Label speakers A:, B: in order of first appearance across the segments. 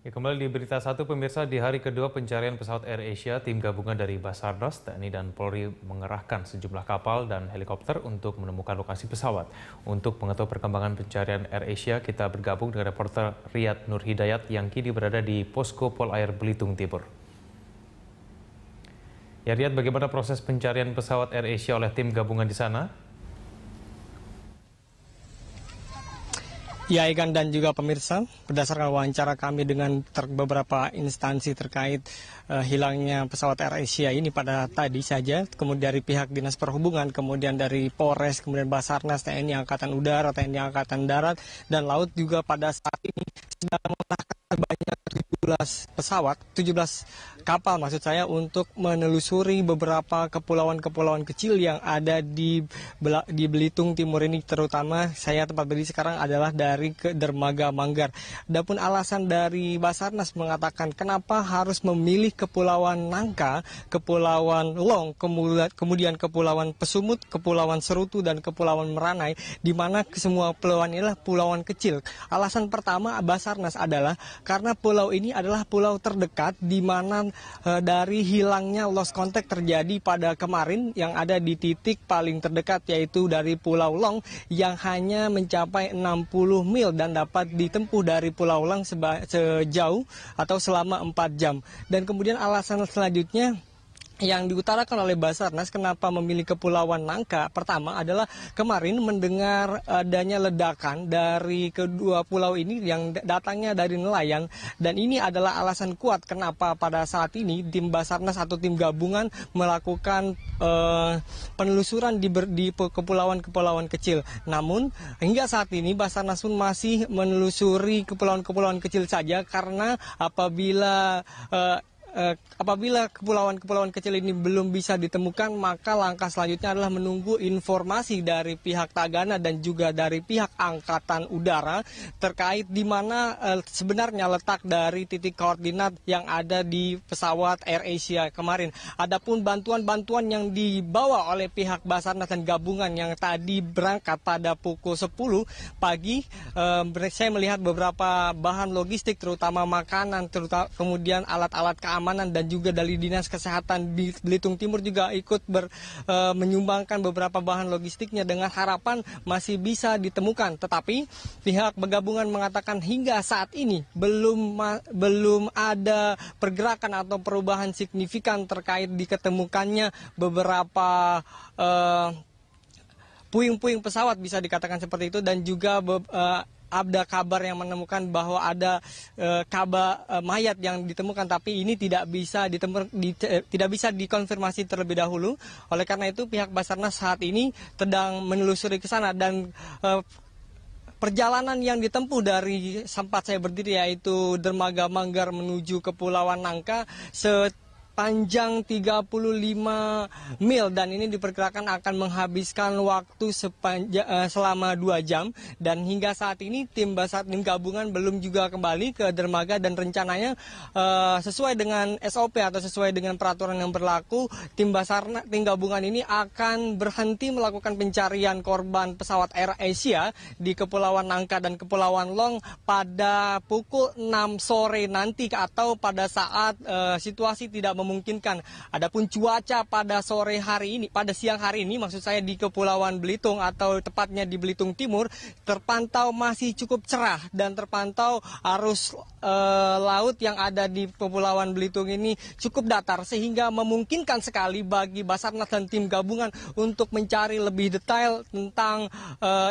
A: Ya, kembali di berita satu pemirsa, di hari kedua pencarian pesawat AirAsia, tim gabungan dari Basarnas, TNI dan Polri mengerahkan sejumlah kapal dan helikopter untuk menemukan lokasi pesawat. Untuk mengetahui perkembangan pencarian AirAsia, kita bergabung dengan reporter Riyad Nur Hidayat yang kini berada di Posko Polair Belitung Timur. Ya Riyad, bagaimana proses pencarian pesawat AirAsia oleh tim gabungan di sana?
B: Ya, Egan dan juga pemirsa, berdasarkan wawancara kami dengan beberapa instansi terkait hilangnya pesawat AirAsia ini pada tadi saja, kemudian dari pihak Dinas Perhubungan, kemudian dari Polres, kemudian Basarnas, TNI Angkatan Udara, TNI Angkatan Darat, dan Laut juga pada saat ini sudah mengerahkan sebanyak 17 kapal maksud saya untuk menelusuri beberapa kepulauan-kepulauan kecil yang ada di Belitung Timur ini, terutama saya tempat berdiri sekarang adalah dari ke Dermaga Manggar. Adapun alasan dari Basarnas mengatakan kenapa harus memilih Kepulauan Nangka, Kepulauan Long, kemudian Kepulauan Pesumut, Kepulauan Serutu, dan Kepulauan Meranai, di mana semua pulauan ini adalah pulauan kecil. Alasan pertama Basarnas adalah karena pulau ini adalah pulau terdekat di mana dari hilangnya lost contact terjadi pada kemarin yang ada di titik paling terdekat yaitu dari Pulau Long yang hanya mencapai 60 mil dan dapat ditempuh dari Pulau Long sejauh atau selama 4 jam. Dan kemudian alasan selanjutnya yang diutarakan oleh Basarnas kenapa memilih Kepulauan Nangka, pertama adalah kemarin mendengar adanya ledakan dari kedua pulau ini yang datangnya dari nelayan, dan ini adalah alasan kuat kenapa pada saat ini tim Basarnas atau tim gabungan melakukan penelusuran di kepulauan-kepulauan kecil. Namun hingga saat ini Basarnas pun masih menelusuri kepulauan-kepulauan kecil saja karena apabila kepulauan-kepulauan kecil ini belum bisa ditemukan, maka langkah selanjutnya adalah menunggu informasi dari pihak Tagana dan juga dari pihak Angkatan Udara terkait di mana sebenarnya letak dari titik koordinat yang ada di pesawat AirAsia kemarin. Adapun bantuan-bantuan yang dibawa oleh pihak Basarnas dan gabungan yang tadi berangkat pada pukul 10 pagi, saya melihat beberapa bahan logistik terutama makanan, kemudian alat-alat keamanan dan juga dari Dinas Kesehatan di Belitung Timur juga ikut menyumbangkan beberapa bahan logistiknya dengan harapan masih bisa ditemukan. Tetapi pihak gabungan mengatakan hingga saat ini belum ada pergerakan atau perubahan signifikan terkait diketemukannya beberapa puing-puing pesawat, bisa dikatakan seperti itu, dan juga ada kabar yang menemukan bahwa ada mayat yang ditemukan, tapi ini tidak bisa dikonfirmasi terlebih dahulu. Oleh karena itu pihak Basarnas saat ini sedang menelusuri ke sana, dan perjalanan yang ditempuh dari tempat saya berdiri yaitu Dermaga Manggar menuju Kepulauan Nangka panjang 35 mil, dan ini diperkirakan akan menghabiskan waktu selama 2 jam, dan hingga saat ini tim gabungan belum juga kembali ke dermaga, dan rencananya sesuai dengan SOP atau sesuai dengan peraturan yang berlaku, tim gabungan ini akan berhenti melakukan pencarian korban pesawat AirAsia di Kepulauan Nangka dan Kepulauan Long pada pukul 6 sore nanti atau pada saat situasi tidak memungkinkan. Adapun cuaca pada siang hari ini maksud saya di Kepulauan Belitung atau tepatnya di Belitung Timur terpantau masih cukup cerah, dan terpantau arus laut yang ada di Kepulauan Belitung ini cukup datar sehingga memungkinkan sekali bagi Basarnas dan tim gabungan untuk mencari lebih detail tentang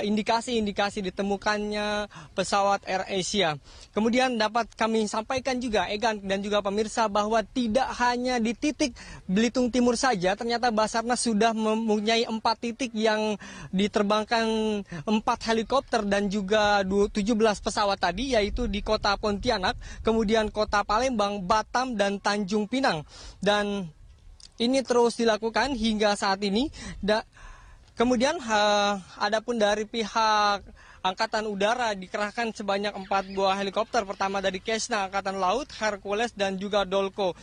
B: indikasi-indikasi ditemukannya pesawat AirAsia. Kemudian dapat kami sampaikan juga, Egan dan juga pemirsa, bahwa tidak hanya di titik Belitung Timur saja, ternyata Basarnas sudah mempunyai 4 titik yang diterbangkan 4 helikopter dan juga 17 pesawat tadi, yaitu di kota Pontianak, kemudian kota Palembang, Batam, dan Tanjung Pinang. Dan ini terus dilakukan hingga saat ini. Kemudian adapun dari pihak Angkatan Udara dikerahkan sebanyak 4 buah helikopter, pertama dari Cessna Angkatan Laut, Hercules, dan juga Dolco.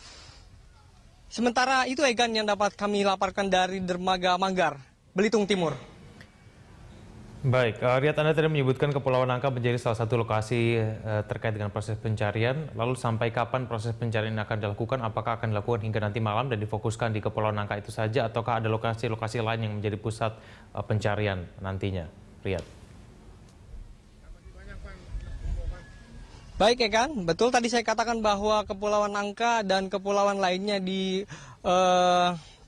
B: Sementara itu Egan yang dapat kami laporkan dari Dermaga Manggar, Belitung Timur.
A: Baik, Riyad, Anda tadi menyebutkan Kepulauan Nangka menjadi salah satu lokasi terkait dengan proses pencarian. Lalu sampai kapan proses pencarian akan dilakukan? Apakah akan dilakukan hingga nanti malam dan difokuskan di Kepulauan Nangka itu saja? Ataukah ada lokasi-lokasi lain yang menjadi pusat pencarian nantinya, Riyad?
B: Baik ya kan, betul tadi saya katakan bahwa Kepulauan Nangka dan kepulauan lainnya di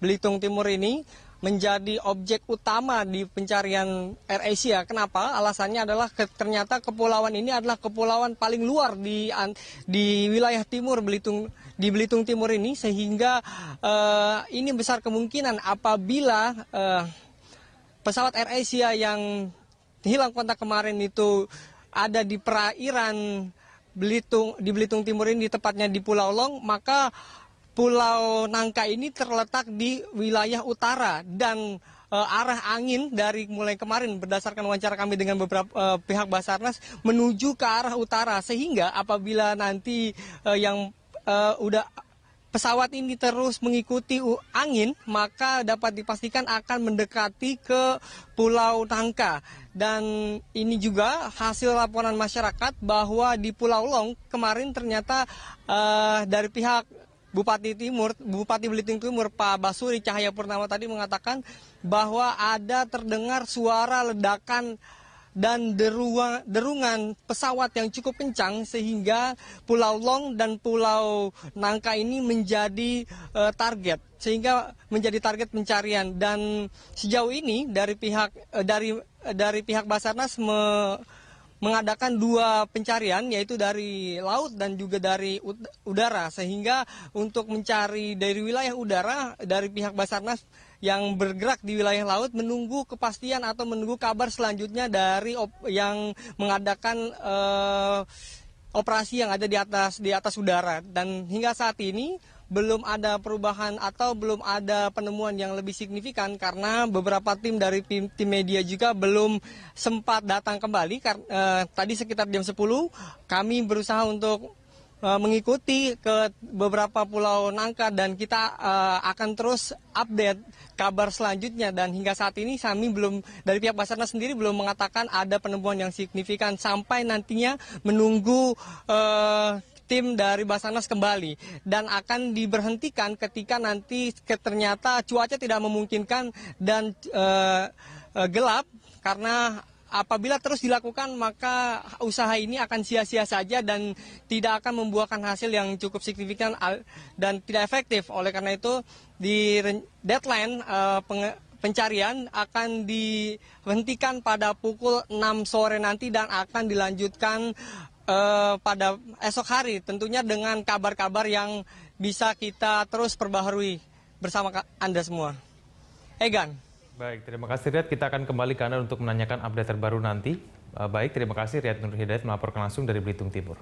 B: Belitung Timur ini menjadi objek utama di pencarian AirAsia. Kenapa? Alasannya adalah ternyata kepulauan ini adalah kepulauan paling luar di wilayah timur di Belitung Timur ini, sehingga ini besar kemungkinan apabila pesawat AirAsia yang hilang kontak kemarin itu ada di perairan di Belitung Timur ini, tepatnya di Pulau Long, maka Pulau Nangka ini terletak di wilayah utara dan arah angin dari mulai kemarin berdasarkan wawancara kami dengan beberapa pihak Basarnas menuju ke arah utara, sehingga apabila nanti pesawat ini terus mengikuti angin, maka dapat dipastikan akan mendekati ke Pulau Nangka. Dan ini juga hasil laporan masyarakat bahwa di Pulau Long kemarin ternyata dari pihak Bupati Belitung Timur Pak Basuri Cahayapurnama tadi mengatakan bahwa ada terdengar suara ledakan dan derungan pesawat yang cukup kencang, sehingga Pulau Long dan Pulau Nangka ini menjadi target, sehingga menjadi target pencarian. Dan sejauh ini dari pihak Basarnas mengadakan 2 pencarian, yaitu dari laut dan juga dari udara, sehingga untuk mencari dari wilayah udara dari pihak Basarnas yang bergerak di wilayah laut menunggu kepastian atau menunggu kabar selanjutnya dari yang mengadakan operasi yang ada di atas udara. Dan hingga saat ini belum ada perubahan atau belum ada penemuan yang lebih signifikan, karena beberapa tim dari tim media juga belum sempat datang kembali. Tadi sekitar jam 10 kami berusaha untuk mengikuti ke beberapa pulau Nangka, dan kita akan terus update kabar selanjutnya. Dan hingga saat ini kami dari pihak Basarnas sendiri belum mengatakan ada penemuan yang signifikan sampai nantinya menunggu tim dari Basarnas kembali, dan akan diberhentikan ketika nanti ternyata cuaca tidak memungkinkan dan gelap, karena apabila terus dilakukan maka usaha ini akan sia-sia saja dan tidak akan membuahkan hasil yang cukup signifikan dan tidak efektif. Oleh karena itu di deadline pencarian akan dihentikan pada pukul 6 sore nanti dan akan dilanjutkan pada esok hari, tentunya dengan kabar-kabar yang bisa kita terus perbaharui bersama Anda semua. Egan.
A: Baik, terima kasih Riyad. Kita akan kembali ke Anda untuk menanyakan update terbaru nanti. Baik, terima kasih Riyad Nur Hidayat melaporkan langsung dari Belitung Timur.